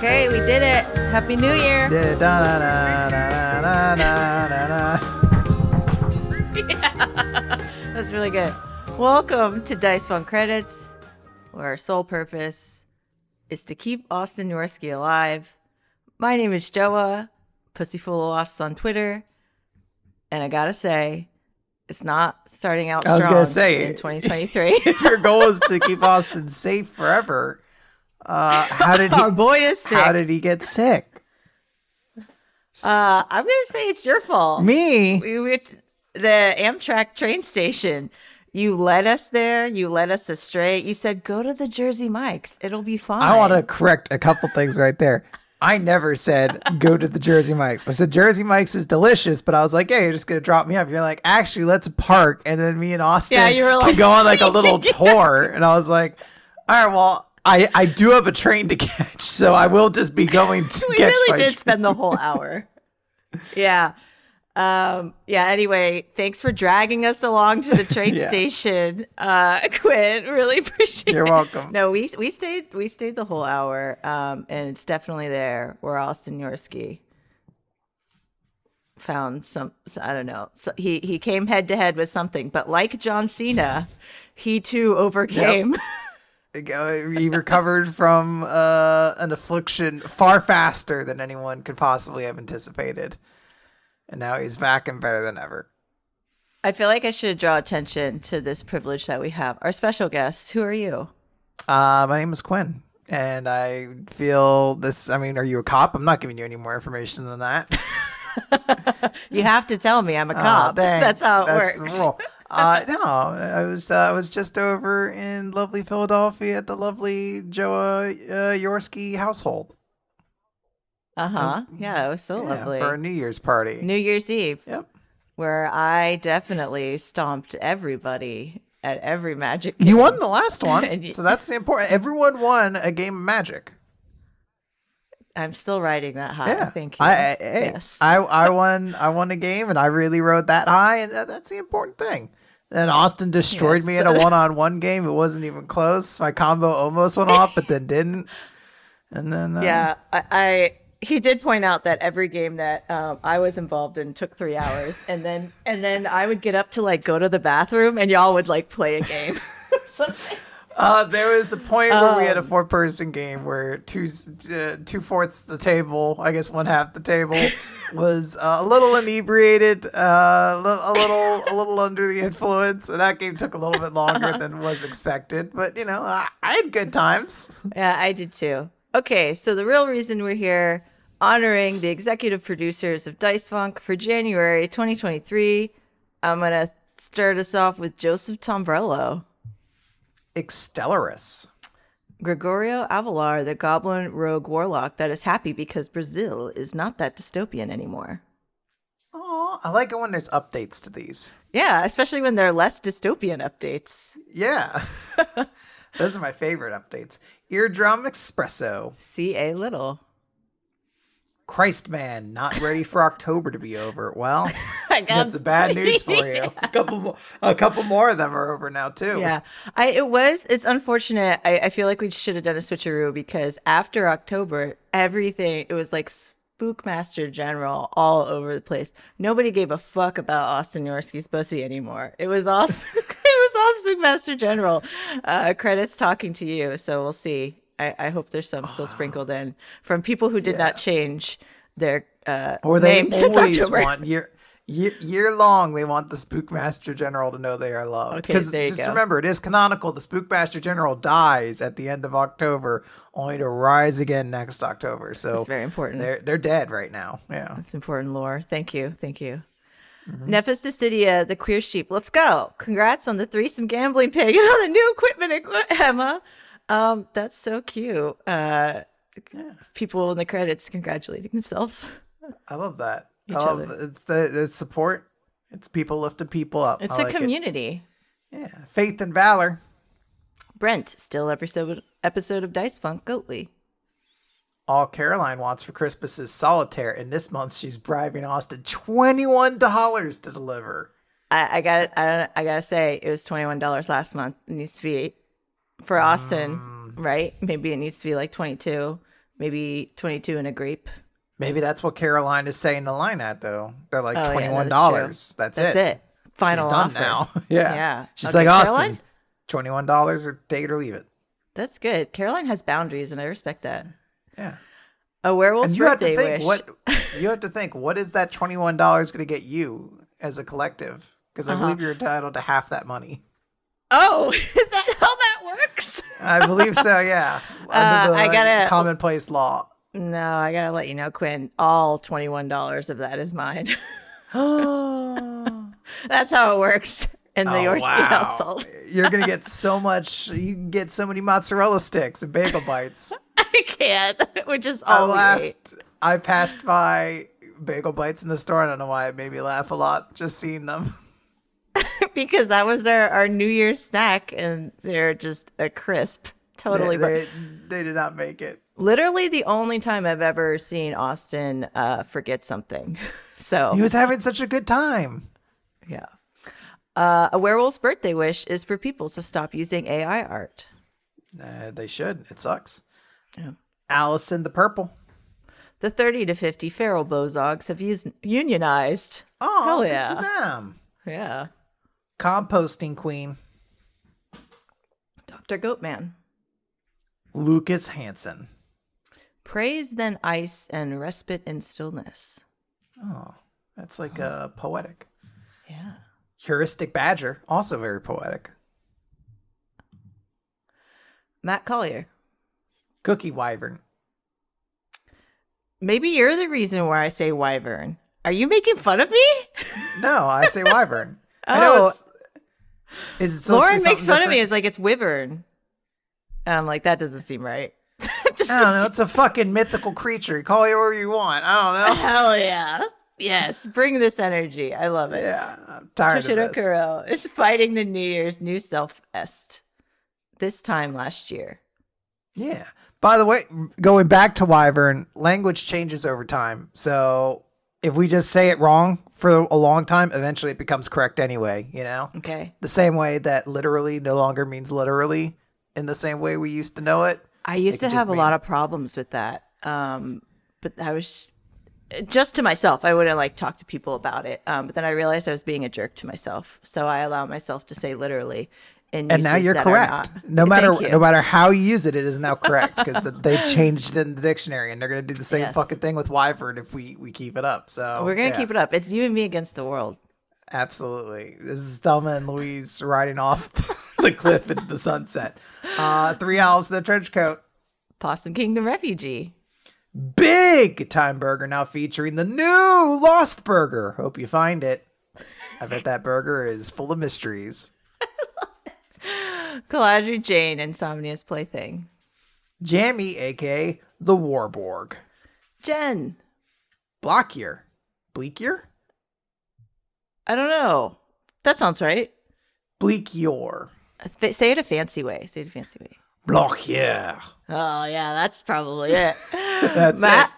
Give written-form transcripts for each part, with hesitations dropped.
Okay, we did it. Happy New Year. Yeah, da, da, da, da, da, da, da. Yeah, that's really good. Welcome to Dice Funk Credits, where our sole purpose is to keep Austin Yorsky alive. My name is Joa, Pussyful of Lost on Twitter, and I gotta say, it's not starting out strong in 2023. If your goal is to keep Austin safe forever, how did Our boy is sick. How did he get sick? I'm gonna say it's your fault. Me? We went to the Amtrak train station. You led us there. You led us astray. You said, go to the Jersey Mike's. It'll be fine. I want to correct a couple things right there. I never said go to the Jersey Mike's. I said Jersey Mike's is delicious, but I was like, yeah, you're just going to drop me off. You're like, actually, let's park. And then me and Austin you were like, go on like a little tour. And I was like, all right, well, I do have a train to catch, so I will just be going to we catch really my did train. spend the whole hour. Yeah. Anyway, thanks for dragging us along to the train Yeah. station. Quinn, really appreciate it. You're welcome. No, we stayed the whole hour. And it's definitely there where Austin Yorsky found I don't know. So he came head to head with something, but like John Cena, he too overcame. He recovered from an affliction far faster than anyone could possibly have anticipated. And now he's back and better than ever. I feel like I should draw attention to this privilege that we have. Our special guest, who are you? My name is Quinn, and I feel this. I mean, are you a cop? I'm not giving you any more information than that. You have to tell me I'm a cop. That's how it That's works. the rule. No, I was just over in lovely Philadelphia at the lovely Joa Yorsky household. Yeah, it was so lovely. For a New Year's party. New Year's Eve. Yep. Where I definitely stomped everybody at every Magic game. You won the last one, And so that's the important. Everyone won a game of Magic. I'm still riding that high. Yeah, Thank you. Yes, I won a game, and I really rode that high, and that's the important thing. Then Austin destroyed me in a one-on-one game. It wasn't even close. My combo almost went off, but then didn't. And then he did point out that every game that I was involved in took 3 hours, and then I would get up to like go to the bathroom, and y'all would like play a game or something. There was a point where we had a 4-person game where two-fourths the table, I guess one half the table, was a little inebriated, a little under the influence, and that game took a little bit longer than was expected. But I had good times. Yeah, I did too. Okay, so the real reason we're here, honoring the executive producers of Dice Funk for January 2023, I'm gonna start us off with Joseph Tombrello. Extellaris. Gregorio Avalar, the goblin rogue warlock that is happy because Brazil is not that dystopian anymore. Oh, I like it when there's updates to these. Yeah, especially when they're less dystopian updates. Yeah. Those are my favorite updates. Eardrum Espresso. C.A. Little. Christman, not ready for October to be over. Well, that's a bad news for you. A couple more of them are over now too. Yeah, it's unfortunate. I feel like we should have done a switcheroo because after October, it was like Spookmaster General all over the place. Nobody gave a fuck about Austin Yorsky's pussy anymore. It was all Spookmaster General. Credits talking to you, so we'll see. I hope there's some still sprinkled in from people who did not change their or they name since always October. Want year long. They want the Spookmaster General to know they are loved. Okay, there you go. Remember, it is canonical. The Spookmaster General dies at the end of October, only to rise again next October. So it's very important. They're dead right now. Yeah, that's important lore. Thank you. Mm-hmm. Nephis Dissidia, the queer sheep. Let's go. Congrats on the threesome gambling pig and on the new equipment, Emma. That's so cute. People in the credits congratulating themselves. I love that. Other. It's support. It's people lifting people up. It's a community. Yeah, faith and valor. Brent, still episode of Dice Funk Goatly. All Caroline wants for Christmas is solitaire, and this month she's bribing Austin $21 to deliver. I gotta say, it was $21 last month. It needs to be for Austin, right? Maybe it needs to be like 22. Maybe 22 and a grape. Maybe that's what Caroline is saying the line at, though. They're like Oh, yeah, $21. that's That's it. Final She's done offer. now. Yeah. Yeah. She's Okay, like, Austin, Caroline? $21 or take it or leave it. That's good. Caroline has boundaries, and I respect that. Yeah. A werewolf's And you have to birthday think wish. you have to think, what is that $21 going to get you as a collective? Because I believe you're entitled to half that money. Oh, is that how that works? I believe so, yeah. Under the I gotta- commonplace law. No, I gotta let you know, Quinn. All $21 of that is mine. Oh, That's how it works in the Yorsky wow. household. You're going to get so much. You can get so many mozzarella sticks and bagel bites. I can't, which is I all right. laughed. I passed by bagel bites in the store. I don't know why it made me laugh a lot just seeing them. Because that was our New Year's snack, and they're just a crisp. Totally. They did not make it. Literally the only time I've ever seen Austin forget something. So He was having such a good time. yeah. A werewolf's birthday wish is for people to stop using AI art. They should. It sucks. Yeah. Allison the Purple. The 30 to 50 feral bozogs have unionized. Oh, Hell good yeah. for them. Yeah. Composting Queen. Dr. Goatman. Lucas Hansen. Praise then ice and respite in stillness. Oh, that's like poetic. Yeah. Heuristic Badger. Also very poetic. Matt Collier. Cookie Wyvern. Maybe you're the reason why I say wyvern. Are you making fun of me? No, I say Wyvern. I know Oh. it's. Is it supposed to be Lauren makes something fun of me. different? It's like it's wyvern. And I'm like, that doesn't seem right. I don't know. It's a fucking mythical creature. Call it whatever you want. I don't know. Hell yeah. Yes. Bring this energy. I love it. Yeah, I'm tired of Toshiro this. Kuro is fighting the New Year's new self-est. This time last year. Yeah. By the way, going back to Wyvern, language changes over time. So if we just say it wrong for a long time, eventually it becomes correct anyway, you know? Okay. The same way that literally no longer means literally in the same way we used to know it. I used to could have just a lot of problems with that. But I was just to myself. I wouldn't like talk to people about it. But then I realized I was being a jerk to myself. So I allow myself to say literally. And now you're correct. No matter how you use it, it is now correct because they changed it in the dictionary, and they're going to do the same Yes. fucking thing with Wyvern if we keep it up. So We're going to keep it up. It's you and me against the world. Absolutely. This is Thelma and Louise riding off the cliff into the sunset. 3 owls in a trench coat. Possum Kingdom Refugee. Big time burger now featuring the new Lost Burger. Hope you find it. I bet that burger is full of mysteries. Galadriel Jane, Insomnia's Plaything. Jammy, aka the Warborg. Jen. Blockier. Bleakier? I don't know. That sounds right. Bleakior. Say it a fancy way. Say it a fancy way. Blockier. Oh, yeah, that's probably it. That's Matt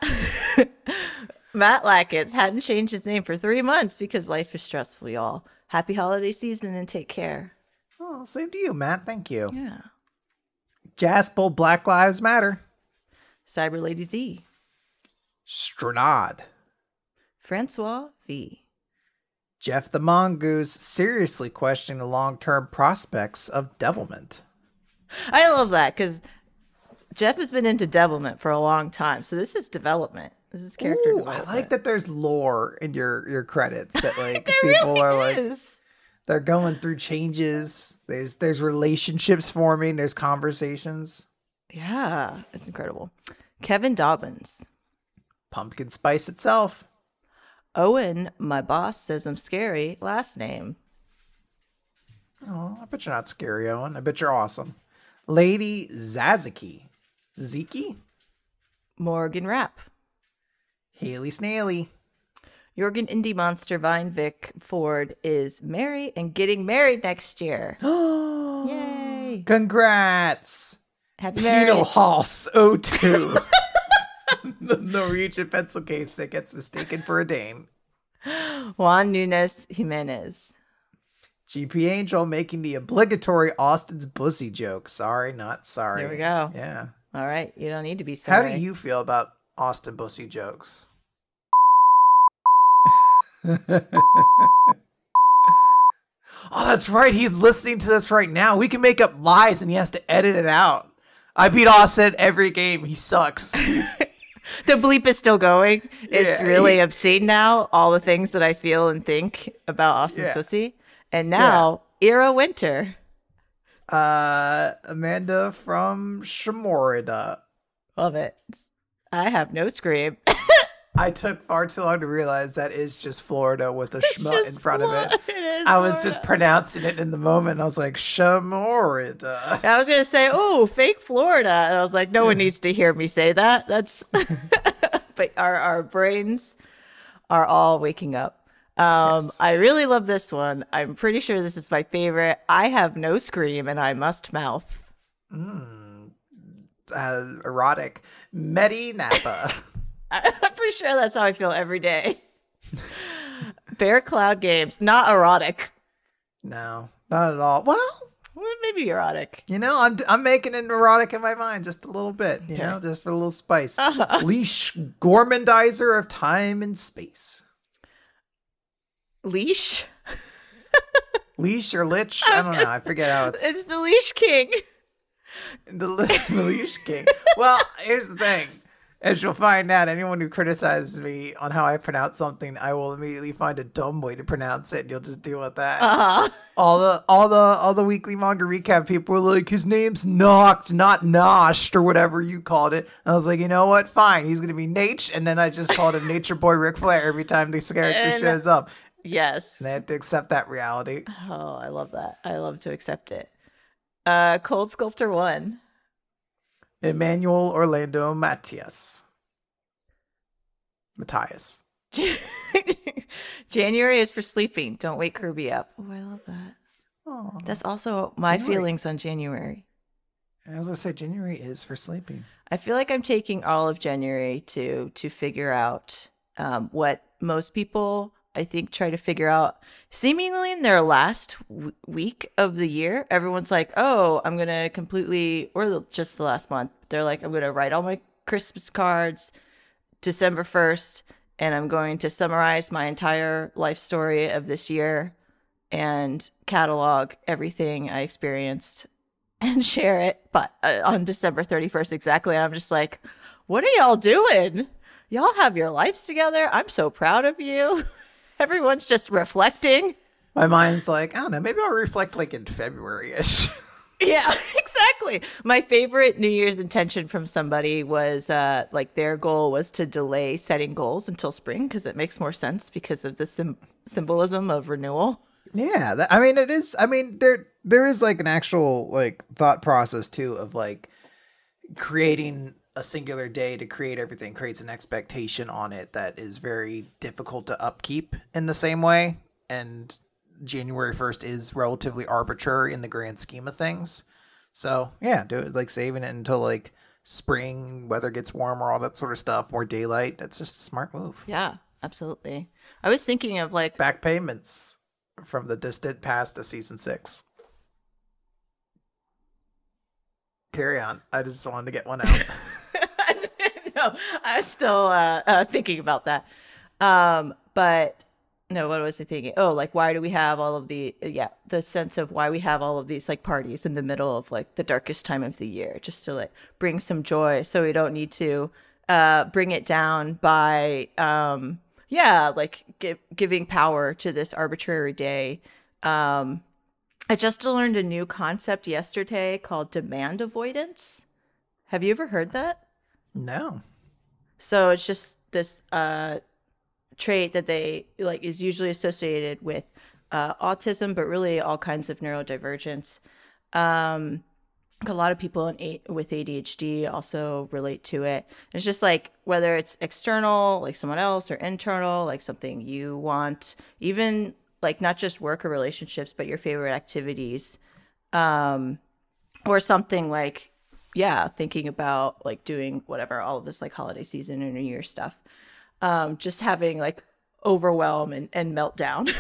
Matt Lackett hadn't changed his name for 3 months because life is stressful, y'all. Happy holiday season and take care. Oh, same to you, Matt. Thank you. Yeah. Jaspel, Black Lives Matter. Cyber Lady Z. Stranad. Francois V. Jeff the Mongoose seriously questioning the long-term prospects of devilment. I love that because Jeff has been into devilment for a long time. So this is development. This is character Ooh, I development. like that there's lore in your credits that like There people really are like is. they're going through changes. There's relationships forming, there's conversations. Yeah, it's incredible. Kevin Dobbins. Pumpkin spice itself. Owen, my boss says I'm scary. Last name. Oh, I bet you're not scary, Owen. I bet you're awesome. Lady Zaziki. Ziki? Morgan Rapp. Haley Snaily. Jorgen Indie Monster Vine Vic Ford is married and getting married next year. Yay. Congrats. Happy Penal marriage. Hoss 02. The Norwegian pencil case that gets mistaken for a Dane. Juan Nunes Jimenez. GP Angel making the obligatory Austin's pussy joke. Sorry, not sorry. There we go. Yeah. All right, you don't need to be How sorry. do you feel about Austin Bussy jokes? Oh, that's right. He's listening to this right now. We can make up lies and he has to edit it out. I beat Austin every game. He sucks. The bleep is still going. It's really obscene now, all the things that I feel and think about Austin's pussy. And now, Era Winter. Amanda from Shamorida. Love it. I have no scream. I took far too long to realize that is just Florida with a schmuck in front of it. I was just pronouncing it in the moment. I was like, Shamorida. I was going to say, oh, fake Florida. And I was like, no one needs to hear me say that. That's, but our brains are all waking up. I really love this one. I'm pretty sure this is my favorite. I have no scream and I must mouth. Erotic. Medi Napa. I'm pretty sure that's how I feel every day. Bear Cloud Games, not erotic. No, not at all. Well, maybe erotic. You know, I'm making it erotic in my mind just a little bit, you know, just for a little spice. Leash Gormandizer of Time and Space. Leash? Leash or Lich? I don't know. I forget how it's. It's the Leash King. The Leash King. Well, here's the thing. As you'll find out, anyone who criticizes me on how I pronounce something, I will immediately find a dumb way to pronounce it, and you'll just deal with that. All the weekly manga recap people were like, his name's Noct, not Noshed, or whatever you called it. And I was like, you know what? Fine, he's gonna be Nate, and then I just called him Nature Boy Ric Flair every time this character shows up. Yes, and I have to accept that reality. Oh, I love that. I love to accept it. Cold Sculptor 1. Emmanuel Orlando Matthias. January is for sleeping. Don't wake Kirby up. Oh, I love that. Oh, that's also my feelings on January. I was gonna say January is for sleeping. I feel like I'm taking all of January to figure out what most people, I think, try to figure out seemingly in their last week of the year. Everyone's like, oh, I'm going to completely, or just the last month. They're like, I'm going to write all my Christmas cards December 1st, and I'm going to summarize my entire life story of this year and catalog everything I experienced and share it on December 31st exactly. And I'm just like, what are y'all doing? Y'all have your lives together. I'm so proud of you. Everyone's just reflecting. My mind's like, I don't know, maybe I'll reflect like in February-ish. Yeah, exactly. My favorite New Year's intention from somebody was like their goal was to delay setting goals until spring because it makes more sense because of the symbolism of renewal. Yeah, I mean, it is. I mean, there is like an actual like thought process too of like creating a singular day to create everything creates an expectation on it that is very difficult to upkeep in the same way. And January 1st is relatively arbitrary in the grand scheme of things. So yeah, do it like saving it until like spring, weather gets warmer, all that sort of stuff, more daylight. That's just a smart move. Yeah, absolutely. I was thinking of like back payments from the distant past of season 6. Carry on. I just wanted to get one out. No, I was still thinking about that. But no, what was I thinking? Oh, like why do we have all of the sense of why we have all of these like parties in the middle of like the darkest time of the year, just to like bring some joy, so we don't need to bring it down by like giving power to this arbitrary day. I just learned a new concept yesterday called demand avoidance. Have you ever heard that? No. So it's just this trait that they like is usually associated with autism, but really all kinds of neurodivergence. A lot of people with ADHD also relate to it. It's just like whether it's external, like someone else, or internal, like something you want, even like not just work or relationships, but your favorite activities, or something like, thinking about like doing whatever, all of this like holiday season or New Year stuff. Just having like overwhelm and meltdown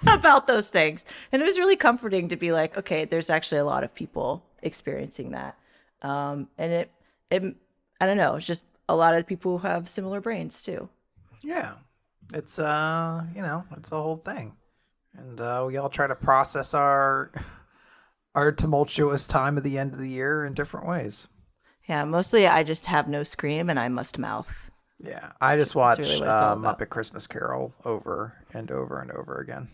about those things. And it was really comforting to be like, okay, there's actually a lot of people experiencing that. And I don't know. It's just a lot of people have similar brains too. Yeah. It's it's a whole thing. And we all try to process our tumultuous time at the end of the year in different ways. Yeah, mostly I just have no scream and I must mouth. Yeah, I just watched really what it's all about. Muppet Christmas Carol over and over and over again.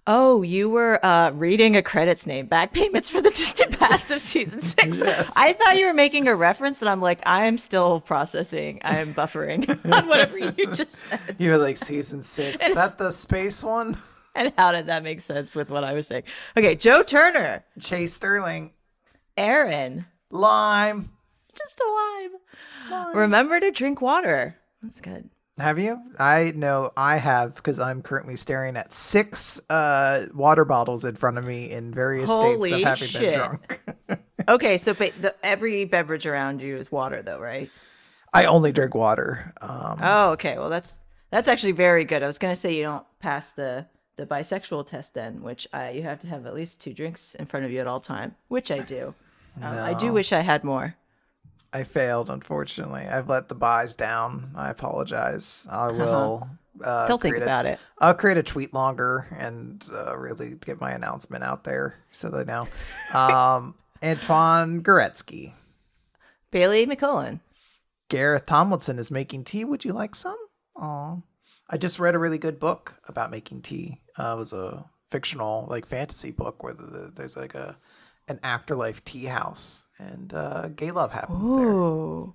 Oh, you were reading a credits name, back payments for the distant past of season 6. Yes. I thought you were making a reference, and I'm like, I'm still processing. I am buffering on whatever you just said. You're like season 6. Is that the space one? And how did that make sense with what I was saying? Okay, Joe Turner, Chase Sterling, Aaron, Lime. just a lime. Remember to drink water. That's good. Have you? I know I have, because I'm currently staring at 6 water bottles in front of me in various states of having been drunk. Okay, so every beverage around you is water, though, right? I only drink water. Oh, okay. Well, that's actually very good. I was gonna say you don't pass the bisexual test then, which you have to have at least 2 drinks in front of you at all time, which I do. I do wish I had more. I failed, unfortunately. I've let the buys down. I apologize. I will. They'll think about it. I'll create a tweet longer and really get my announcement out there so they know. Antoine Goretzky. Bailey McCullen. Gareth Tomlinson is making tea. Would you like some? Aw. I just read a really good book about making tea. It was a fictional, like, fantasy book where there's like an afterlife tea house. And gay love happens there.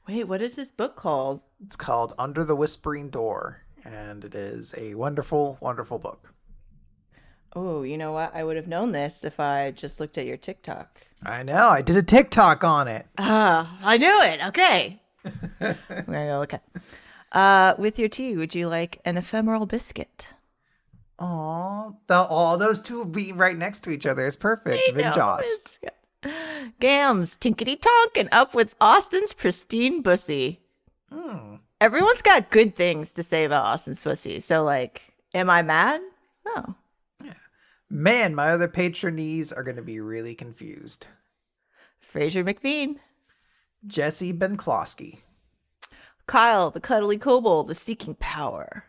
Wait, what is this book called? It's called Under the Whispering Door, and it is a wonderful, wonderful book. Oh, you know what? I would have known this if I just looked at your TikTok. I know. I did a TikTok on it. I knew it. Okay. We're going to go look at. With your tea, would you like an ephemeral biscuit? Aw. Those two being right next to each other is perfect. Vinjost. Gams, tinkety tonk, and up with Austin's pristine pussy. Everyone's got good things to say about Austin's pussy. So, like, am I mad? No. Yeah. Man, my other patronees are going to be really confused. Fraser McBean. Jesse Benklowski. Kyle, the cuddly kobold, the seeking power.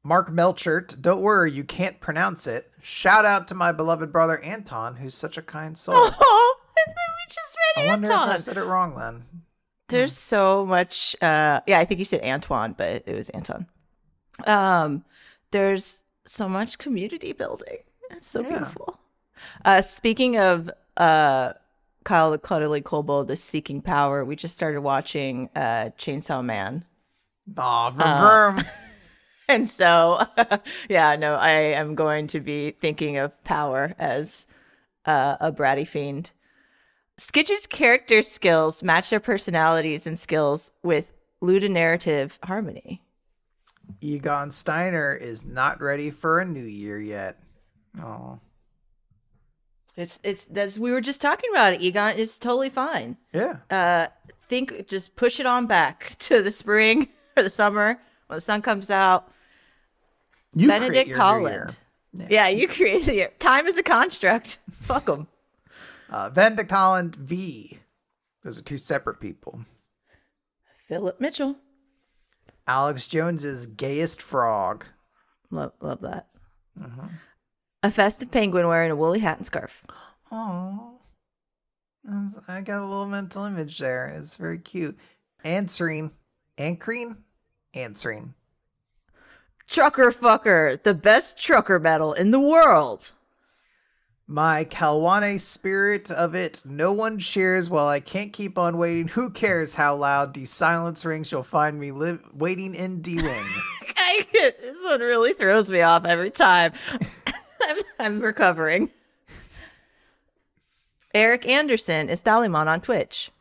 Mark Melchert, don't worry, you can't pronounce it. Shout out to my beloved brother Anton, who's such a kind soul. Oh, and then we just read I Anton. wonder if I said it wrong then. There's so much. Yeah, I think you said Antoine, but it was Anton. There's so much community building. It's so beautiful. Speaking of Kyle the Cuddly Kobold, the Seeking Power, we just started watching Chainsaw Man. Aw, vroom. And so, I am going to be thinking of Power as a bratty fiend. Skitch's character skills match their personalities and skills with ludonarrative harmony. Egon Steiner is not ready for a new year yet. Oh, That's we were just talking about it. Egon is totally fine. Yeah. Just push it on back to the spring or the summer when the sun comes out. You Benedict Holland. Yeah, you created the year. Time is a construct. Fuck them. Benedict Holland V. Those are 2 separate people. Philip Mitchell. Alex Jones's gayest frog. Love that. A festive penguin wearing a woolly hat and scarf. Oh, I got a little mental image there. It's very cute. Anchoring. Trucker fucker, the best trucker metal in the world. My Kalwane spirit of it, no one cheers while I can't keep on waiting. Who cares how loud the silence rings? You'll find me waiting in D-Wing. This one really throws me off every time. I'm recovering. Eric Anderson is Thalimon on Twitch.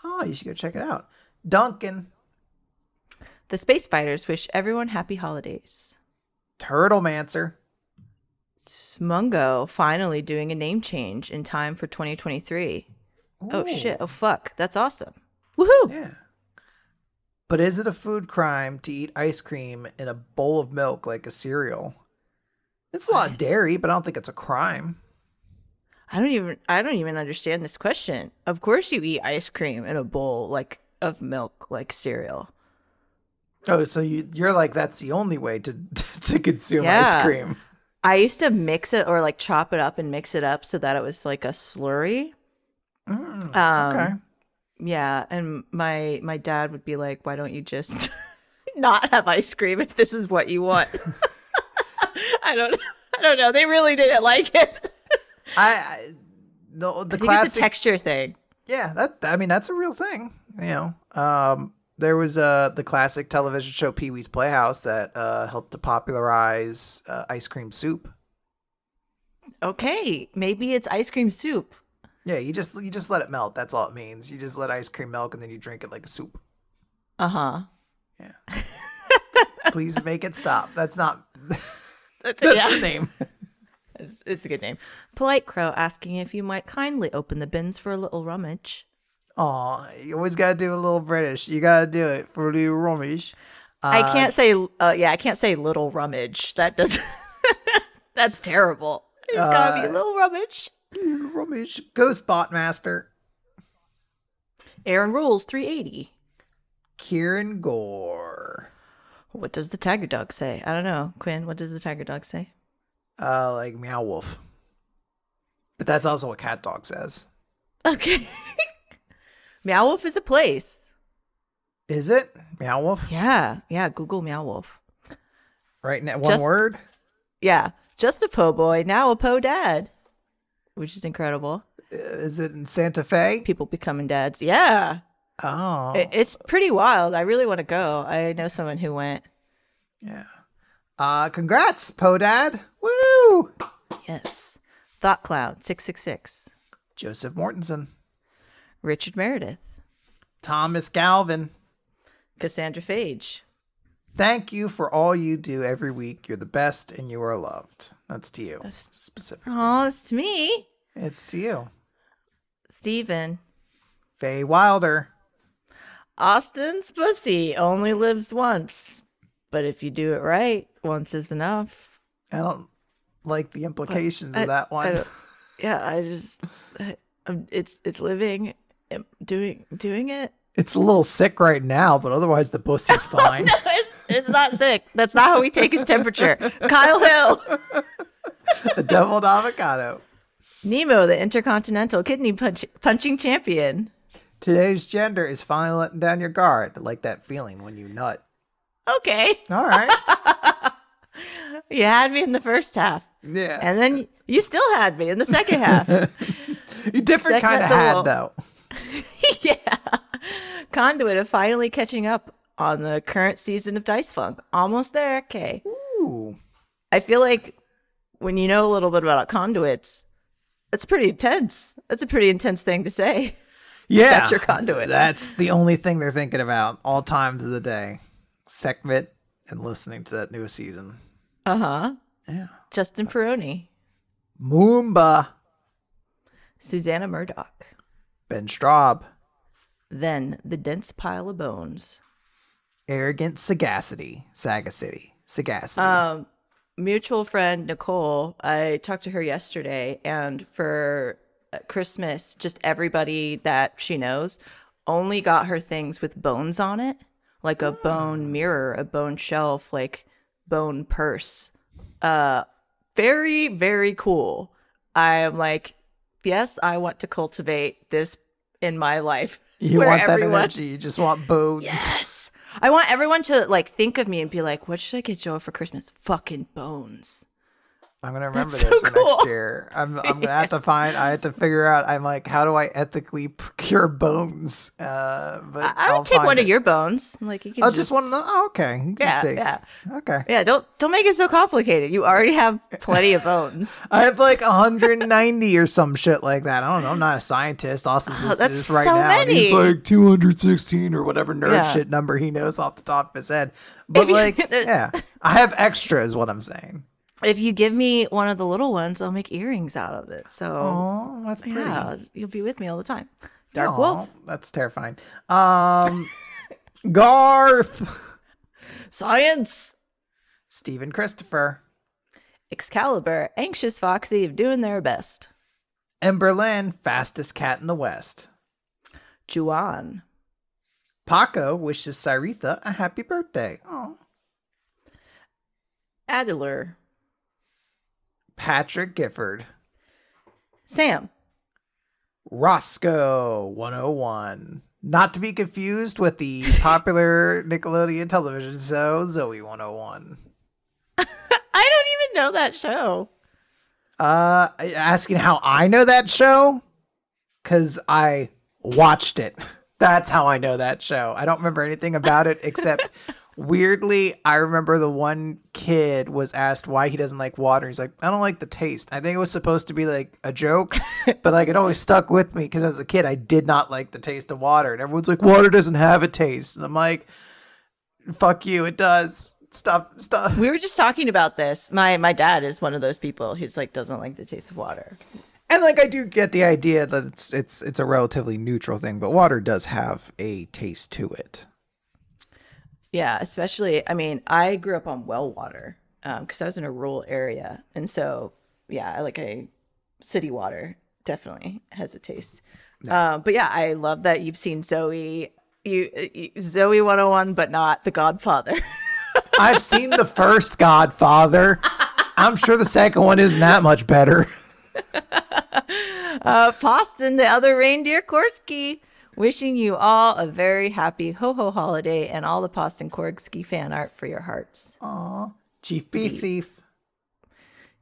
Oh, you should go check it out. Duncan. The Space Fighters wish everyone happy holidays. Turtlemancer. Smungo finally doing a name change in time for 2023. Ooh. Oh shit. Oh fuck. That's awesome. Woohoo. Yeah. But is it a food crime to eat ice cream in a bowl of milk like a cereal? It's a lot of dairy, but I don't think it's a crime. I don't even understand this question. Of course you eat ice cream in a bowl like of milk like cereal. Oh, so you're like that's the only way to to consume ice Yeah. cream. I used to mix it or like chop it up and mix it up so that it was like a slurry. Okay. Yeah, and my dad would be like, "Why don't you just not have ice cream if this is what you want?" I don't know. They really didn't like it. The I think it's a classic. texture thing. Yeah, I mean that's a real thing. There was the classic television show Pee Wee's Playhouse that helped to popularize ice cream soup. Okay, maybe it's ice cream soup. Yeah, you just let it melt. That's all it means. You just let ice cream melt and then you drink it like a soup. Uh-huh. Yeah. Please make it stop. That's not. That's Yeah. the name. It's a good name. Polite Crow asking if you might kindly open the bins for a little rummage. Aw, you always gotta do a little British. You gotta do it for the rummage. I can't say I can't say little rummage. That does that's terrible. It's gotta be a little rummage. Rummage. Go Spotmaster. Aaron Rules 380. Kieran Gore. What does the tiger dog say? I don't know. Quinn, what does the tiger dog say? Like Meow Wolf. But that's also what Cat Dog says. Okay. Meow Wolf is a place. Is it? Meow Wolf? Yeah. Yeah. Google Meow Wolf. Right now, one word? Yeah. Just a po' boy, now a po' dad. Which is incredible. Is it in Santa Fe? People becoming dads. Yeah. Oh. It's pretty wild. I really want to go. I know someone who went. Yeah. Congrats, Podad. Woo! Yes. Thought Cloud 666. Joseph Mortensen. Richard Meredith. Thomas Galvin. Cassandra Phage. Thank you for all you do every week. You're the best and you are loved. That's to you. That's- Specifically. Oh, it's to me. It's to you. Steven. Faye Wilder. Austin's pussy only lives once. But if you do it right, once is enough. I don't like the implications of that one. It's living, doing it. It's a little sick right now, but otherwise the pussy's fine. No, it's not sick. That's not how we take his temperature. Kyle Hill. The deviled avocado. Nemo, the intercontinental kidney punching champion. Today's gender is finally letting down your guard. I like that feeling when you nut. Okay. All right. You had me in the first half. Yeah. And then you still had me in the second half. You different Second kind of the had, wolf. though. Yeah. Conduit of finally catching up on the current season of Dice Funk. Almost there. Okay. Ooh. I feel like when you know a little bit about conduits, it's pretty intense. That's a pretty intense thing to say. Yeah. That's your conduit. That's the only thing they're thinking about all times of the day. Sekhmet and listening to that newest season. Uh-huh. Yeah. Justin Peroni. Moomba. Susanna Murdoch. Ben Straub. Then the dense pile of bones. Arrogant Sagacity. Sagacity. Mutual friend Nicole, I talked to her yesterday, and for Christmas, just everybody that she knows only got her things with bones on it, like a bone mirror, a bone shelf, like bone purse. Very, very cool. I am like, yes, I want to cultivate this in my life. You where want that everyone- energy. You just want bones. Yes. I want everyone to like think of me and be like, what should I get Joe for Christmas? Fucking bones. I'm gonna remember That's this so for cool. next year. I'm gonna have to I have to figure out. I'm like, how do I ethically procure bones? But I I'll would take find one it. of your bones. Like you can I just want to know. Oh, okay. You can Yeah, just take. yeah. Okay. Yeah, don't make it so complicated. You already have plenty of bones. I have like 190 or some shit like that. I don't know. I'm not a scientist. Austin's listening to that's this right so now. And he's many. like 216 or whatever nerd Yeah. shit number he knows off the top of his head. But If you- like, yeah, I have extra, is what I'm saying. If you give me one of the little ones, I'll make earrings out of it. So Oh, that's pretty. yeah, you'll be with me all the time. Dark Aw, Wolf, That's terrifying. Garth. Science, Stephen Christopher. Excalibur, Anxious Foxy of doing their best. And Berlin, fastest cat in the West. Juan. Paco wishes Cyretha a happy birthday. Oh. Adler. Patrick Gifford. Sam. Roscoe 101. Not to be confused with the popular Nickelodeon television show Zoe 101. I don't even know that show. Asking how I know that show? Because I watched it. That's how I know that show. I don't remember anything about it except weirdly, I remember the one kid was asked why he doesn't like water. He's like, I don't like the taste. I think it was supposed to be like a joke, but like it always stuck with me because as a kid, I did not like the taste of water. And everyone's like, water doesn't have a taste. And I'm like, fuck you, it does. Stop. We were just talking about this. My dad is one of those people who's like doesn't like the taste of water. And like I do get the idea that it's a relatively neutral thing, but water does have a taste to it. Yeah, especially, I mean, I grew up on well water because I was in a rural area. And so, yeah, I like a city water definitely has a taste. No. But yeah, I love that you've seen Zoe 101, but not The Godfather. I've seen the first Godfather. I'm sure the second one isn't that much better. Poston, the other reindeer Korsky. Wishing you all a very happy ho-ho holiday and all the Poston Korgsky fan art for your hearts. Aw. Chief Beef Thief.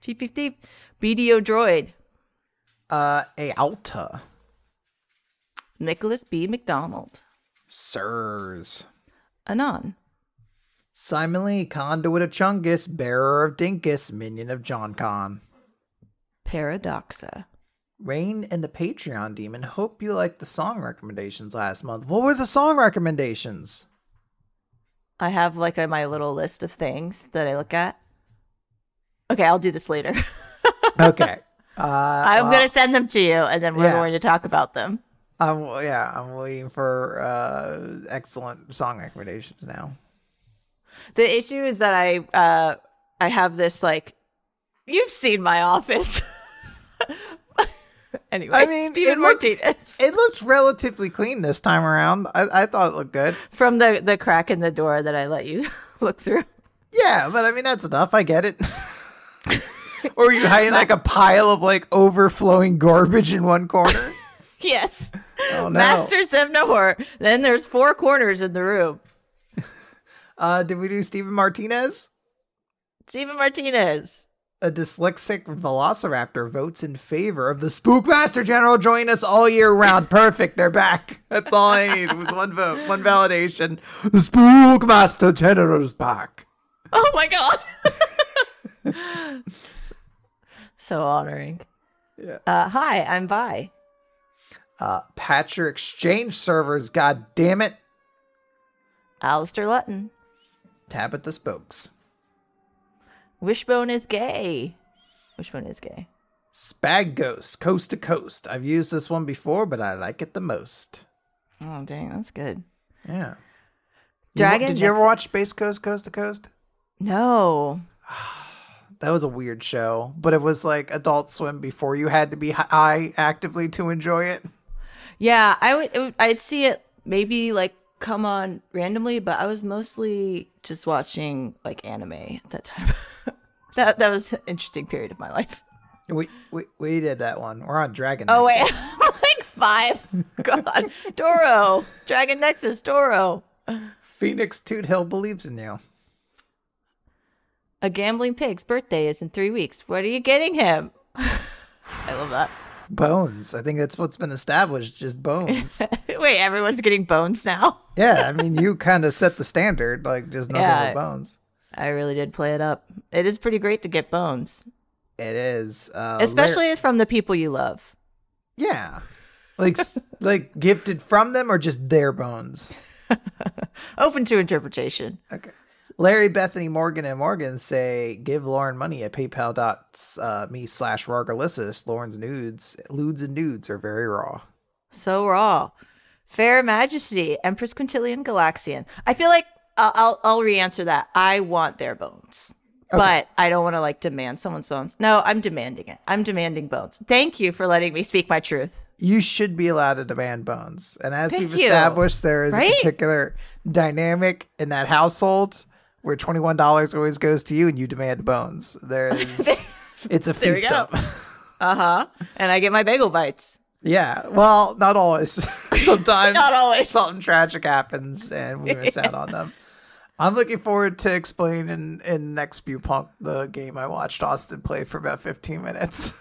Chief Beef Thief. BDO Droid. A Alta. Nicholas B. McDonald. Sirs. Anon. Simon Lee, Conduit of Chungus, Bearer of Dinkus, Minion of John Con. Paradoxa. Rain and the Patreon Demon, hope you liked the song recommendations last month. What were the song recommendations? I have like my little list of things that I look at. Okay, I'll do this later. Okay. I'm going to send them to you and then we're going to talk about them. I'm waiting for excellent song recommendations now. The issue is that I have this like, you've seen my office. Anyway, I mean, Steven Martinez. It looked relatively clean this time around. I thought it looked good. From the crack in the door that I let you look through. Yeah, but I mean, that's enough. I get it. Or are you hiding like a pile of like overflowing garbage in one corner? Yes. Oh, no. Masters of Nowhere. Then there's 4 corners in the room. Did we do Steven Martinez? Steven Martinez. A dyslexic velociraptor votes in favor of the Spookmaster General joining us all year round. Perfect. They're back. That's all I need. It was one vote, one validation. The Spookmaster General is back. Oh my God. So honoring. Yeah. Hi, I'm Vi. Patch your exchange servers, god damn it. Alistair Lutton. Tabitha Spokes. Wishbone is gay. Wishbone is gay. Spag Ghost, Coast to Coast. I've used this one before, but I like it the most. Oh, dang, that's good. Yeah. Dragon Did you ever watch Space Coast, Coast to Coast? No. That was a weird show, but it was like Adult Swim before you had to be high actively to enjoy it. Yeah, I'd see it maybe like come on randomly, but I was mostly just watching like anime at that time. that was an interesting period of my life. We did that one. We're on Dragon Oh Nexus. wait, I'm like 5. God, Doro, Dragon Nexus, Doro. Phoenix Toot Hill believes in you. A gambling pig's birthday is in 3 weeks. What are you getting him? I love that. Bones. I think that's what's been established. Just bones. Wait, everyone's getting bones now. Yeah, I mean, you kind of set the standard. Like, just nothing but bones. I really did play it up. It is pretty great to get bones. It is, especially from the people you love. Yeah, like gifted from them or just their bones. Open to interpretation. Okay. Larry, Bethany, Morgan, and Morgan say, give Lauren money at paypal.me/Rargalissus. Lauren's lewds and nudes are very raw. So raw. Fair Majesty, Empress Quintilian Galaxian. I feel like I'll re-answer that. I want their bones. But I don't want to like demand someone's bones. No, I'm demanding it. I'm demanding bones. Thank you for letting me speak my truth. You should be allowed to demand bones. And as Thank we've you. established, there is Right? a particular dynamic in that household where $21 always goes to you and you demand bones. There is, it's a There we go. fiefdom. And I get my bagel bites. Yeah. Well, not always. Sometimes Not always. something tragic happens and we miss out on them. I'm looking forward to explaining in next Spew Punk the game I watched Austin play for about 15 minutes.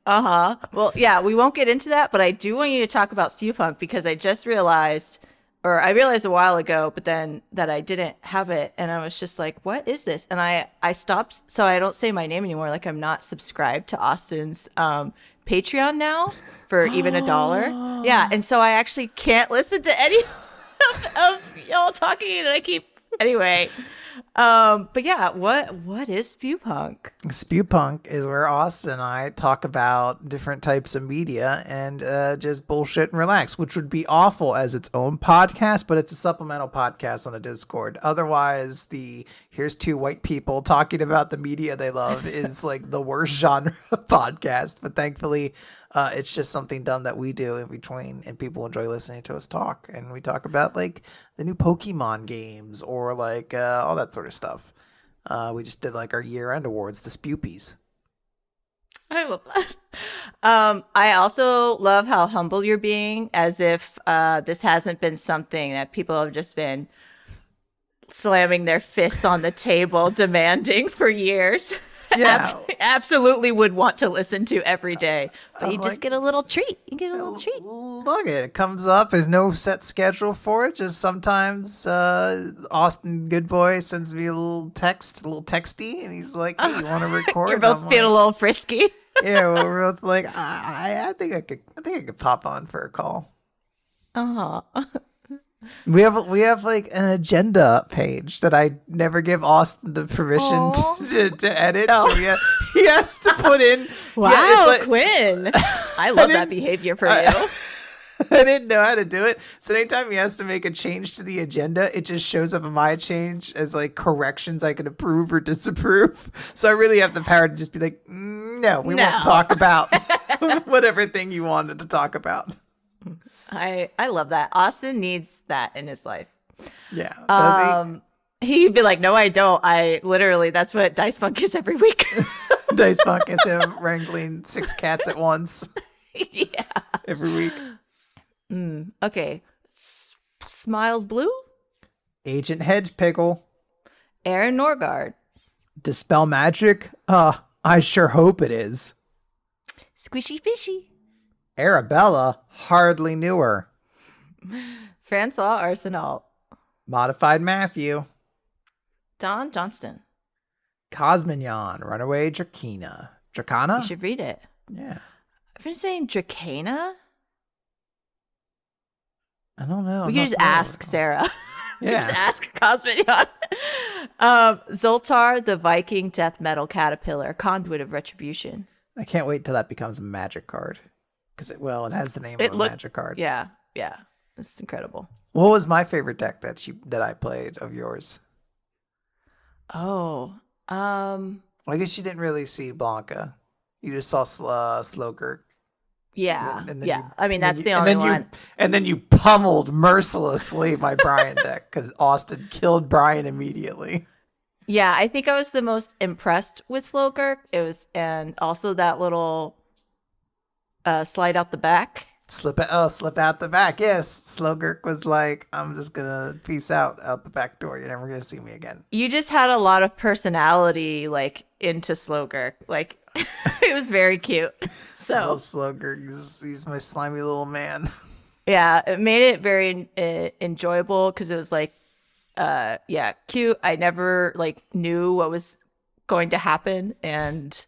Well, yeah, we won't get into that, but I do want you to talk about Spewpunk because I just realized, or I realized a while ago, but then that I didn't have it. And I was just like, what is this? And I stopped. So I don't say my name anymore. Like I'm not subscribed to Austin's Patreon now for even $1. Yeah. And so I actually can't listen to any of y'all talking and I keep, anyway. But yeah, what is Spewpunk? Spew Punk is where Austin and I talk about different types of media and just bullshit and relax, which would be awful as its own podcast, but it's a supplemental podcast on the Discord. Otherwise, the here's two white people talking about the media they love is like the worst genre of podcast. But thankfully, it's just something dumb that we do in between, and people enjoy listening to us talk. And we talk about like the new Pokemon games or like all that sort of stuff. We just did like our year-end awards, the Spewpies. I love that. I also love how humble you're being, as if this hasn't been something that people have just been slamming their fists on the table demanding for years. Yeah. Absolutely would want to listen to every day. But you just like- get a little treat. You get a little treat. Look, it comes up. There's no set schedule for it. Just sometimes Austin Goodboy sends me a little texty, and he's like, "Hey, you want to record?" You're both I'm feeling a like, little frisky. yeah, well, we're both like, I think I could pop on for a call. We have like an agenda page that I never give Austin the permission to edit. Oh. So he has to put in. Wow, it's like- Quinn. I love that behavior for you. I didn't know how to do it. So anytime he has to make a change to the agenda, it just shows up in my change as like corrections I can approve or disapprove. So I really have the power to just be like, no, we won't talk about whatever thing you wanted to talk about. I love that. Austin needs that in his life. Yeah. Does He'd be like, no, I don't. I literally, that's what Dice Funk is every week. he? Dice Funk is him wrangling 6 cats at once Yeah. every week. Okay. Smiles Blue, Agent Hedgepiggle. Aaron Norgard, Dispel Magic? I sure hope it is. Squishy Fishy, Arabella? Hardly knew her. Francois Arsenal, Modified Matthew. Don Johnston. Cosmignon, Runaway Drakena. Dracana? You should read it. Yeah. I've been saying Dracana. I don't know. We can just ask Sarah. Yeah. Just ask Cosmignon. Zoltar, the Viking death metal caterpillar, conduit of retribution. I can't wait till that becomes a magic card. Because it has the name of a magic card. Yeah, it's incredible. What was my favorite deck that I played of yours? Oh, I guess you didn't really see Blanca. You just saw Slogurk. yeah, And then yeah. you- I mean, and that's then the you- only and then one. And then you pummeled mercilessly my Brian deck because Austin killed Brian immediately. Yeah, I think I was the most impressed with Slogurk. It was, and also that little slide out the back. Slip out the back. Yes, Slogurk was like, I'm just gonna peace out the back door. You're never gonna see me again. You just had a lot of personality, like into Slogurk. Like it was very cute. I So love Slogurk. He's my slimy little man. yeah, it made it very enjoyable because it was like, cute. I never like knew what was going to happen, and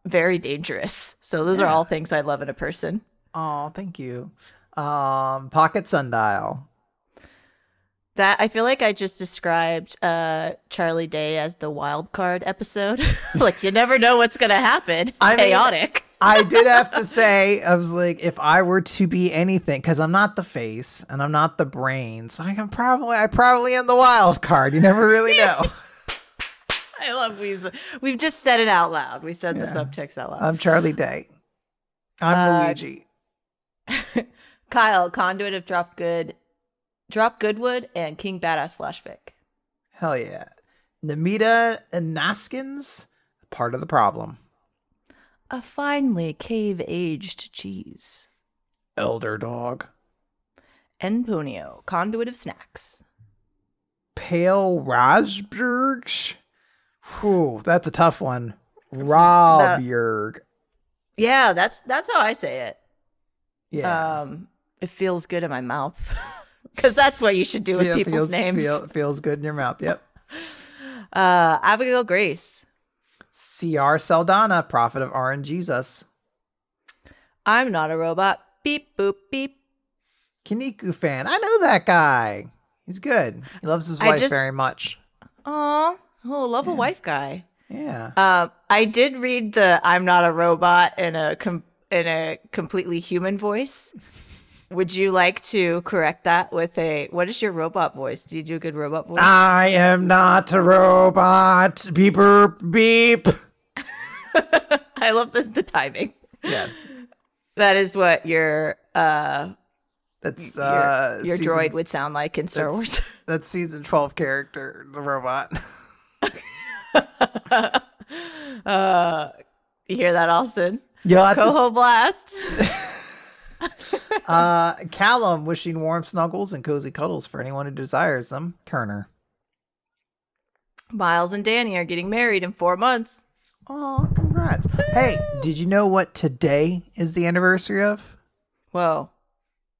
very dangerous. So those are all things I love in a person. Oh, thank you. Pocket Sundial. That I feel like I just described Charlie Day as the wild card episode. Like you never know what's gonna happen. I mean, Chaotic. I did have to say, I was like, if I were to be anything, because I'm not the face and I'm not the brain, so I probably am the wild card. You never really know. I I love we've just said it out loud. We said the subtext out loud. I'm Charlie Day. I'm Luigi. Kyle, conduit of Drop Goodwood, and King Badass / Vic. Hell yeah. Namita and Naskins, part of the problem. A finely cave-aged cheese. Elder Dog. Enponio, conduit of snacks. Pale Rajberg. Whew, that's a tough one. Robjerg. Yeah, that's how I say it. Yeah. It feels good in my mouth. Because that's what you should do with people's names. Feels good in your mouth, yep. Abigail Grace. C.R. Saldana, prophet of RNGesus. I'm not a robot. Beep, boop, beep. Kiniku fan. I know that guy. He's good. He loves his wife very much. Aw. Oh, love a wife guy. Yeah. I did read the I'm not a robot in a completely human voice. Would you like to correct that with what is your robot voice? Do you do a good robot voice? I am not a robot. Beeper beep. I love the timing. Yeah. That is what your season, droid would sound like in Star Wars. That's season 12 character, the robot. You hear that, Austin? Yeah. Coho Blast. Callum wishing warm snuggles and cozy cuddles for anyone who desires them. Kerner. Miles and Danny are getting married in 4 months. Oh, congrats. Hey, did you know what today is the anniversary of? Whoa.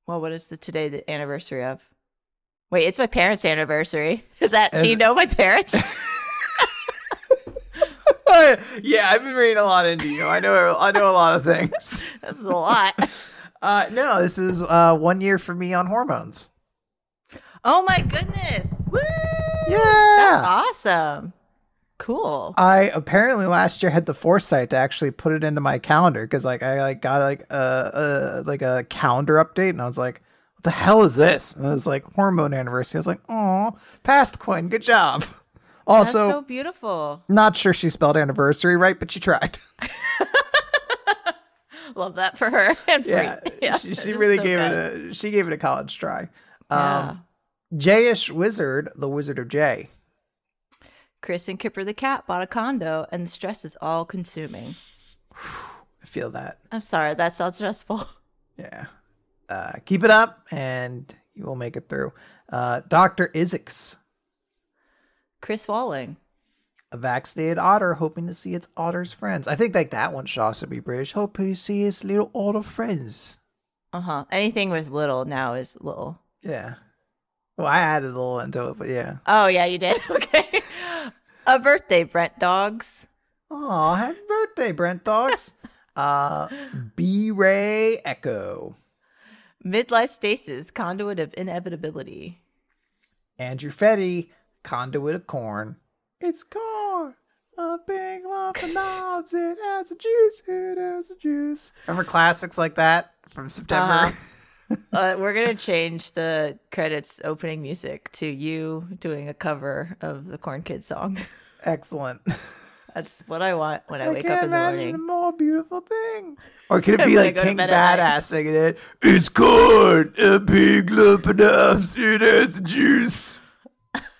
Well, what is the anniversary of? Wait, it's my parents' anniversary. Do you know my parents? Yeah, I've been reading a lot into you. I know a lot of things. This is a lot. No, this is 1 year for me on hormones. Oh my goodness. Woo! Yeah. That's awesome. Cool. I apparently last year had the foresight to actually put it into my calendar because I got a calendar update and I was like, what the hell is this? And it was like hormone anniversary. I was like, oh, past Quinn, good job. Also, that's so beautiful. Not sure she spelled anniversary right, but she tried. Love that for her. And yeah, she really gave it a college try. Jayish Wizard, the Wizard of Jay. Chris and Kipper the cat bought a condo, and the stress is all consuming. I feel that. I'm sorry, that sounds stressful. Yeah. Keep it up, and you will make it through. Dr. Isix. Chris Walling. A vaccinated otter hoping to see its otter's friends. I think that one should also be British. Hope he see his little otter friends. Uh-huh. Anything with little now is little. Yeah. Well, I added a little into it, but yeah. Oh, yeah, you did? Okay. A birthday, Brent Dogs. Oh, happy birthday, Brent Dogs. B-Ray Echo. Midlife Stasis, conduit of inevitability. Andrew Fetty, conduit of corn. It's corn, a big lump of knobs. It has a juice. It has a juice. Remember classics like that from September? We're gonna change the credits opening music to you doing a cover of the Corn Kids song. Excellent. That's what I want when I wake up in the morning. A more beautiful thing. Or could it be like Pink Badass singing it? It's corn, a big lump of knobs. It has a juice.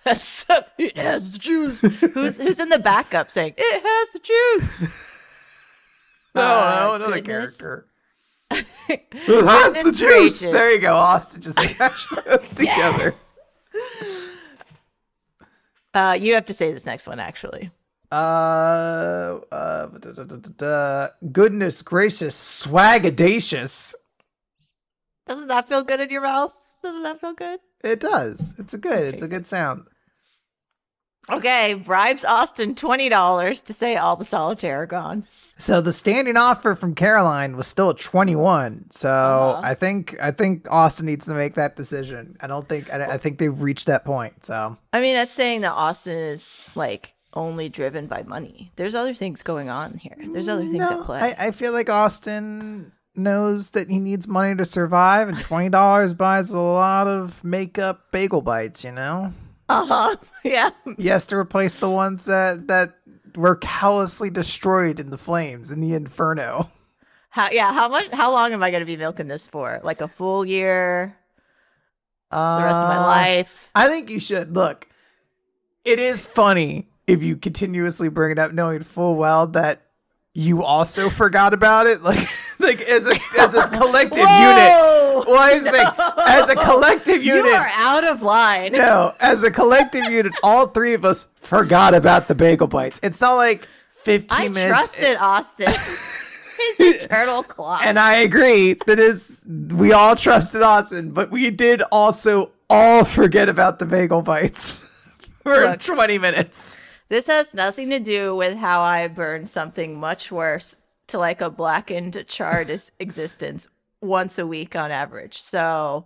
It has the juice. Who's in the backup saying it has the juice? No, another character. It has the juice. Gracious. There you go. Austin just cashed those together. You have to say this next one actually. Goodness gracious, swagadacious. Doesn't that feel good in your mouth? Doesn't that feel good? It does. It's a good sound. Okay, bribes Austin $20 to say all the solitaire are gone. So the standing offer from Caroline was still at 21. So I think Austin needs to make that decision. I think they've reached that point. So I mean, that's saying that Austin is like only driven by money. There's other things going on here. There's other things at play. I feel like Austin knows that he needs money to survive, and $20 buys a lot of makeup bagel bites, you know? Uh-huh. Yeah. He has to replace the ones that were callously destroyed in the flames in the inferno. How long am I going to be milking this for? Like a full year? The rest of my life? I think you should. Look, it is funny if you continuously bring it up knowing full well that you also forgot about it. Like as a collective unit. Well, here's the thing. As a collective unit. You are out of line. No, as a collective unit, all three of us forgot about the bagel bites. It's not like 15 minutes. I trusted Austin. His eternal clock. And I agree we all trusted Austin, but we did also all forget about the bagel bites for 20 minutes. This has nothing to do with how I burned something much worse to like a blackened, charred existence once a week on average. So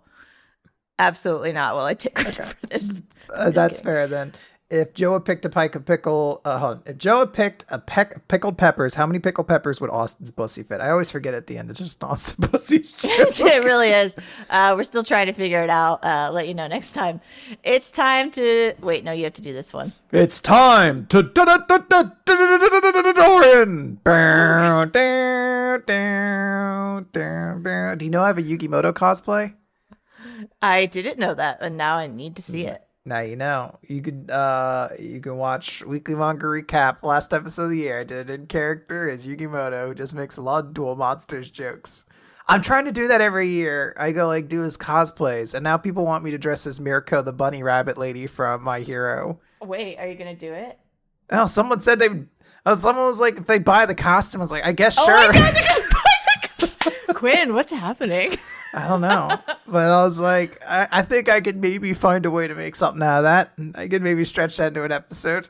absolutely not will I take credit for this. That's fair then. If Joe had picked a pike of pickle, if Joe had picked a pickled peppers, how many pickled peppers would Austin's pussy fit? I always forget at the end. It's just Austin's pussy's joke. It really is. We're still trying to figure it out. Let you know next time. It's time to wait. No, you have to do this one. It's time to Doran. Do you know I have a Yugimoto cosplay? I didn't know that, and now I need to see it. Now you know. You can watch Weekly Manga Recap. Last episode of the year, I did it in character as Yugimoto, who just makes a lot of Duel Monsters jokes. I'm trying to do that every year. I go like do his cosplays, and now people want me to dress as Mirko, the bunny rabbit lady from My Hero. Wait, are you gonna do it? Oh, someone said someone was like, if they buy the costume, I was like, I guess sure. Oh my God, they're gonna buy the Quinn, what's happening? I don't know. But I was like, I think I could maybe find a way to make something out of that. I could maybe stretch that into an episode.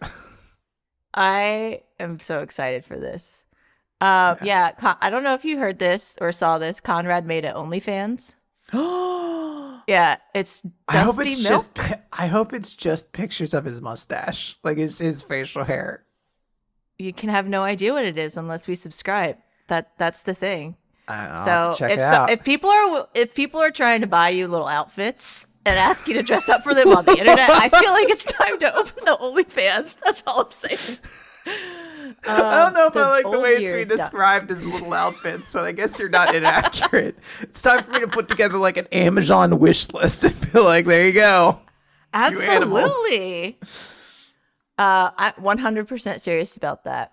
I am so excited for this. Yeah, I don't know if you heard this or saw this. Conrad made it OnlyFans. Yeah, it's Dusty Milk. I hope it's just pictures of his mustache, like his facial hair. You can have no idea what it is unless we subscribe. That's the thing. So if people are trying to buy you little outfits and ask you to dress up for them on the internet, I feel like it's time to open the OnlyFans. That's all I'm saying. I don't know if I like the way it's being described as little outfits, so I guess you're not inaccurate. It's time for me to put together like an Amazon wish list and be like, there you go. Absolutely. I'm 100% serious about that.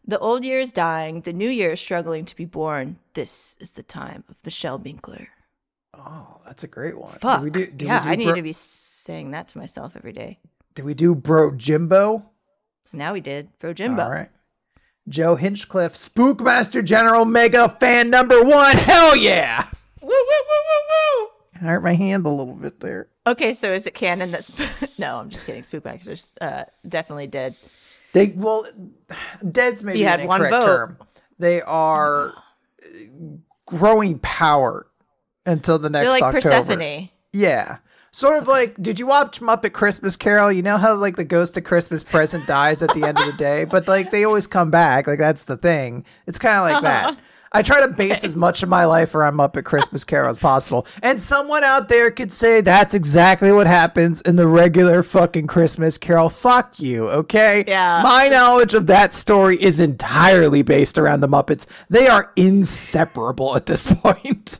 The old year is dying. The new year is struggling to be born. This is the time of Michelle Binkler. Oh, that's a great one. Fuck. I need to be saying that to myself every day. Did we do Bro Jimbo? Now we did. Bro Jimbo. All right. Joe Hinchcliffe, Spookmaster General Mega Fan #1. Hell yeah. Woo, woo, woo, woo, woo. I hurt my hand a little bit there. Okay, so is it canon that's... No, I'm just kidding. Spookmaster's definitely dead. Dead's maybe an incorrect term. They are growing power until the next October. They're like Persephone. Yeah. Sort of like, did you watch Muppet Christmas Carol? You know how like the ghost of Christmas Present dies at the end of the day, but like they always come back. Like that's the thing. It's kind of like that. I try to base as much of my life around Muppet Christmas Carol as possible. And someone out there could say that's exactly what happens in the regular fucking Christmas Carol. Fuck you, okay? Yeah. My knowledge of that story is entirely based around the Muppets. They are inseparable at this point.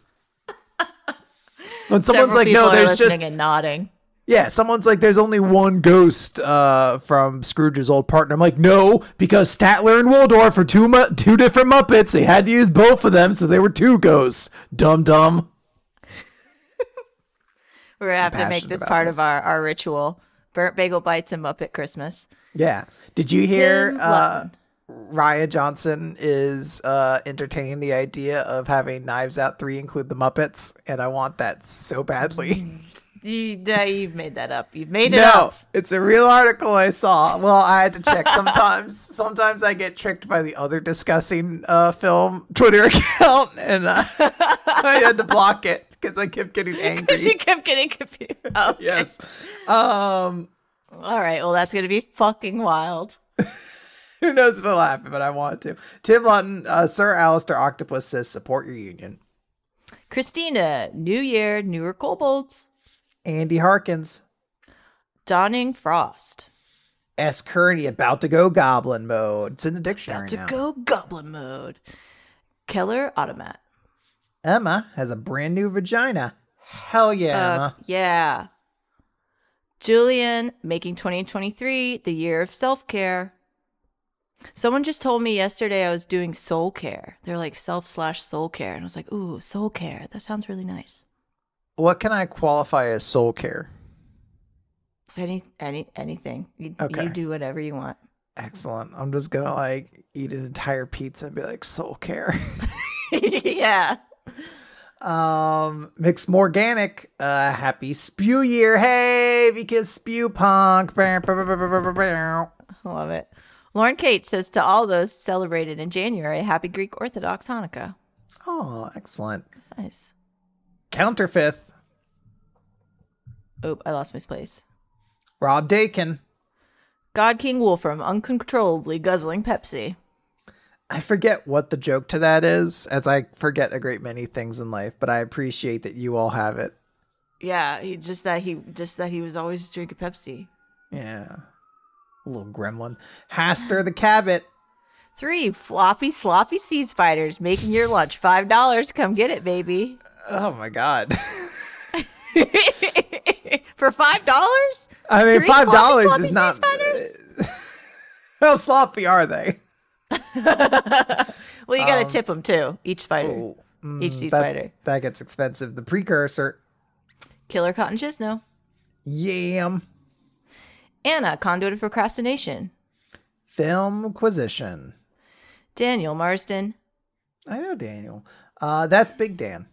When someone's like, no, there's just... and nodding. Yeah, someone's like, there's only one ghost from Scrooge's old partner. I'm like, no, because Statler and Waldorf are two different Muppets. They had to use both of them, so they were two ghosts. Dumb. We're going to have to make this part of our ritual. Burnt bagel bites and Muppet Christmas. Yeah. Did you hear Raya Johnson is entertaining the idea of having Knives Out 3 include the Muppets? And I want that so badly. You've made that up. You've made it up. No, it's a real article I saw. Well, I had to check. Sometimes I get tricked by the other discussing film Twitter account, and I had to block it because I kept getting angry. Because you kept getting confused. Okay. Yes. All right. Well, that's gonna be fucking wild. Who knows if it'll happen, but I want to. Tim Lutton, Sir Alistair Octopus says, support your union. Christina, new year, newer kobolds. Andy Harkins. Dawning Frost. S. Kearney about to go goblin mode. It's in the dictionary About to now. go goblin mode. Keller Automat. Emma has a brand new vagina. Hell yeah, Emma. Yeah. Julian making 2023 the year of self-care. Someone just told me yesterday I was doing soul care. They're like self/soul care. And I was like, ooh, soul care. That sounds really nice. What can I qualify as soul care? Anything. You Okay. do whatever you want. Excellent. I'm just gonna like eat an entire pizza and be like soul care. Yeah. Mixed Morganic, happy spew year. Hey, because spew punk. Love it. Lauren Kate says to all those celebrated in January, happy Greek Orthodox Hanukkah. Oh, excellent. That's nice. Counterfeit, Oh, I lost my place. Rob Dakin. God King Wolfram uncontrollably guzzling Pepsi. I forget what the joke to that is, as I forget a great many things in life, but I appreciate that you all have it. Yeah, he was always drinking Pepsi. Yeah. A little gremlin. Haster the Cabot. 3 floppy sloppy sea spiders making your lunch $5. Come get it, baby. Oh my god. For $5? I mean, 3 $5 floppy is not. sea spiders? How sloppy are they? Well, you gotta tip them too. Each spider, Oh, each sea spider. That gets expensive. The precursor. Killer Cotton Chisno. Yam. Anna, conduit of procrastination. Filmquisition. Daniel Marsden. I know Daniel. That's Big Dan.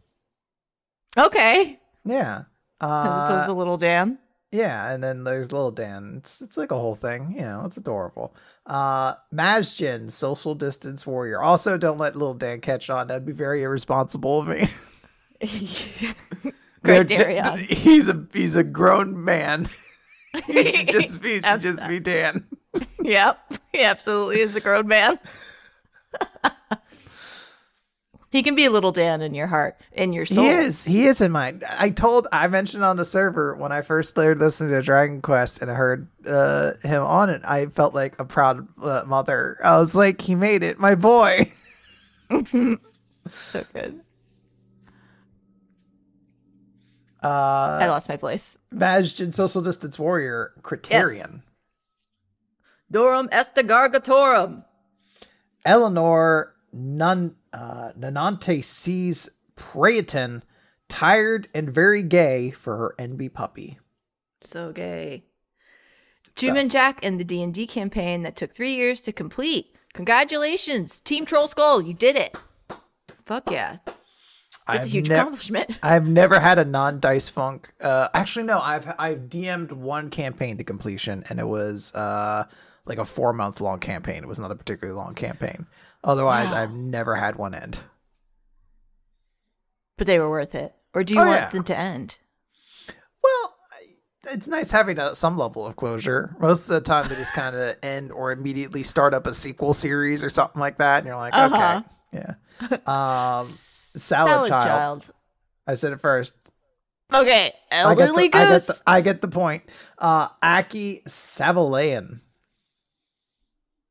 Okay. Yeah. As opposed to Little Dan. Yeah, and then there's Little Dan. It's like a whole thing. You know, it's adorable. Majin, social distance warrior. Also, don't let Little Dan catch on. That'd be very irresponsible of me. Great Darion. He's a grown man. He should just be Dan. Yep. He absolutely is a grown man. He can be a Little Dan in your heart, in your soul. He is in mine. I mentioned on the server when I first started listening to Dragon Quest and I heard him on it, I felt like a proud mother. I was like, he made it, my boy. So good. I lost my place. Majin, social distance warrior, Criterion. Yes. Dorum est gargatorum. Eleanor Nanante sees Praeton tired and very gay for her NB puppy. So gay. Juman Jack and the D&D campaign that took 3 years to complete. Congratulations, Team Troll Skull, you did it. Fuck yeah. It's a huge accomplishment. I've never had a non-dice funk. Actually, no, I've DM'd one campaign to completion, and it was like a 4-month long campaign. It was not a particularly long campaign. Otherwise, I've never had one end. But they were worth it. Or do you want them to end? Well, it's nice having some level of closure. Most of the time, they just kind of end or immediately start up a sequel series or something like that. And you're like, okay. Yeah. Salad Child. I said it first. Okay. Elderly Goose. I get the point. Aki Savalayan.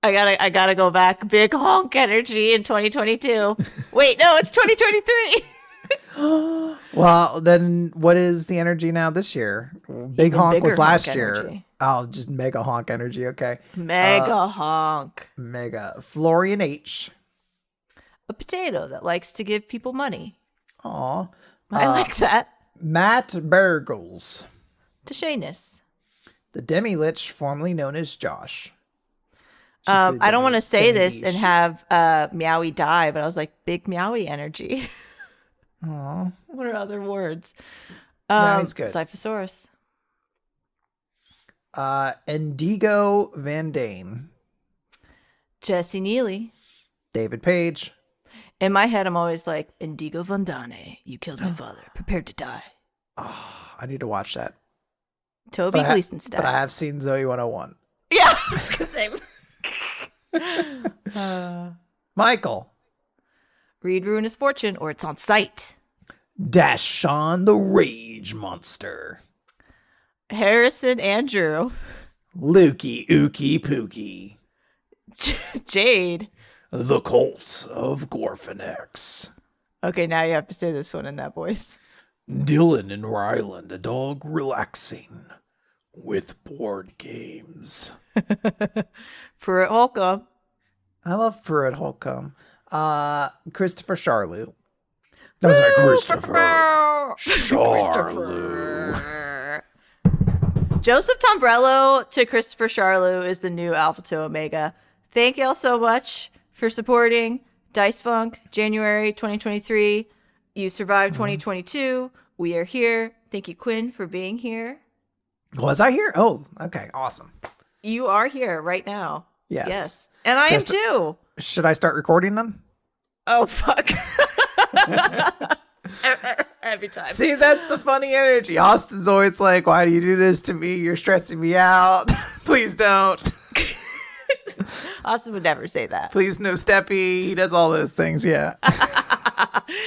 I gotta go back. Big honk energy in 2022. Wait, no, it's 2023. Well, then what is the energy now this year? Big honk was last year. Energy. Oh, just mega honk energy. Okay. Mega honk. Mega. Florian H. A potato that likes to give people money. Aw. I like that. Matt Burgles. Tashanus. The Demi-Lich, formerly known as Josh. I don't want to say this and have Meowie die, but I was like, big Meowie energy. Aw. What are other words? Meowie's good. Cyphosaurus. Indigo Van Dane. Jesse Neely. David Page. In my head, I'm always like, Indigo Van Dane, you killed my father. Prepare to die. Oh, I need to watch that. Toby Gleasonstadt. But I have seen Zoe 101. Yeah, I was going to say. Michael. Read Ruin His Fortune, or it's on site. Dashon the Rage Monster. Harrison Andrew. Lukey Ookie Pookie. Jade. The Cult of Gorfanax. Okay, now you have to say this one in that voice. Dylan and Ryland, a dog relaxing with board games. Pruitt Holcomb. I love Pruitt Holcomb. Christopher Charlou. That was like Christopher Charlou. Joseph Tombrello to Christopher Charlou is the new Alpha to Omega. Thank y'all so much for supporting Dice Funk January 2023. You survived 2022. We are here. Thank you, Quinn, for being here. Was I here? Oh, okay. Awesome. You are here right now. Yes. And I am too. Should I start recording them? Oh, fuck. Every time. See, that's the funny energy. Austin's always like, why do you do this to me? You're stressing me out. Please don't. Austin would never say that. Please no steppy. He does all those things. Yeah.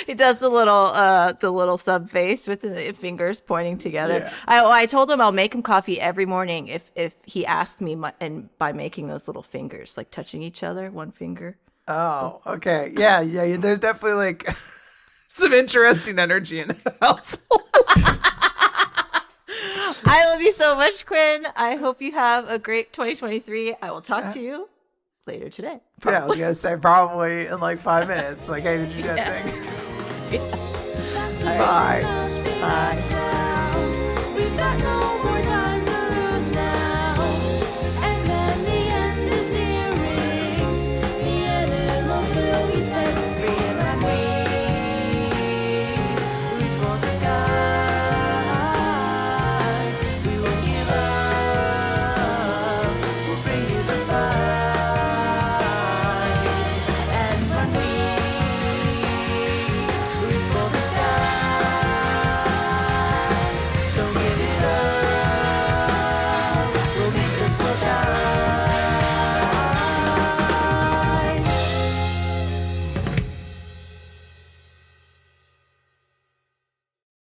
He does the little sub face with the fingers pointing together. Yeah. I told him I'll make him coffee every morning if he asked me, and by making those little fingers, like touching each other, one finger. Oh, okay. Yeah. There's definitely like some interesting energy in the household. I love you so much, Quinn. I hope you have a great 2023. I will talk to you later today. Probably. Yeah, I was going to say probably in like 5 minutes. Like, hey, did you do that thing? Bye. Bye.